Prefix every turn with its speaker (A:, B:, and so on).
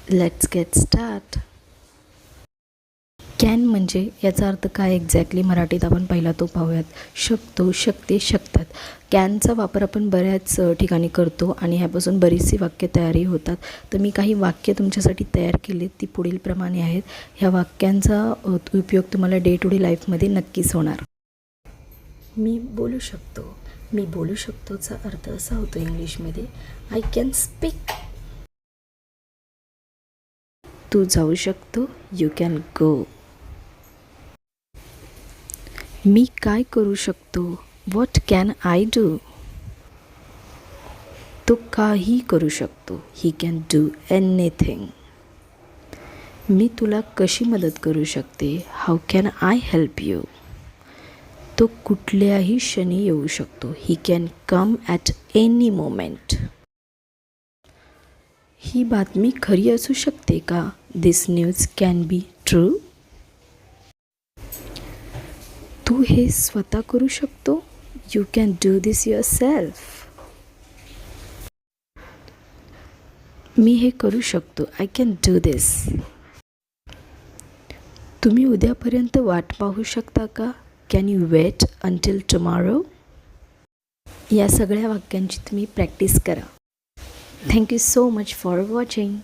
A: Let's get start. Can म्हणजे याचा अर्थ काय एक्झॅक्टली मराठीत आपण पहिला तो पाहूयात. शकतो, शकते, शकतात. कॅनचा वापर आपण बऱ्याच ठिकाणी करतो आणि ह्यापासून बरीचशी वाक्य तयारी होतात. तर मी काही वाक्य तुमच्यासाठी तयार केली, ती पुढील प्रमाणे आहेत. ह्या वाक्यांचा उपयोग तुम्हाला डे टू डे लाईफमध्ये नक्कीच होणार. मी बोलू शकतो. मी बोलू शकतोचा अर्थ असा होतो इंग्लिशमध्ये आय कॅन स्पीक. तू जाऊ शकतो. You can go. मी काय करू शकतो. What can I do. तो काही करू शकतो. He can do anything. मी तुला कशी मदत करू शकते. How can I help you. तो कुठल्याही क्षणी येऊ शकतो. He can come at any moment. ही बातमी खरी असू शकते का. This news can be true. तू हे स्वतः करू शकतो. You can do this yourself. मी हे करू शकतो. I can do this. तुम्ही उद्यापर्यंत वाट पाहू शकता का. Can you wait until tomorrow. या सगळ्या वाक्यांची तुम्ही प्रॅक्टिस करा. Thank you so much for watching.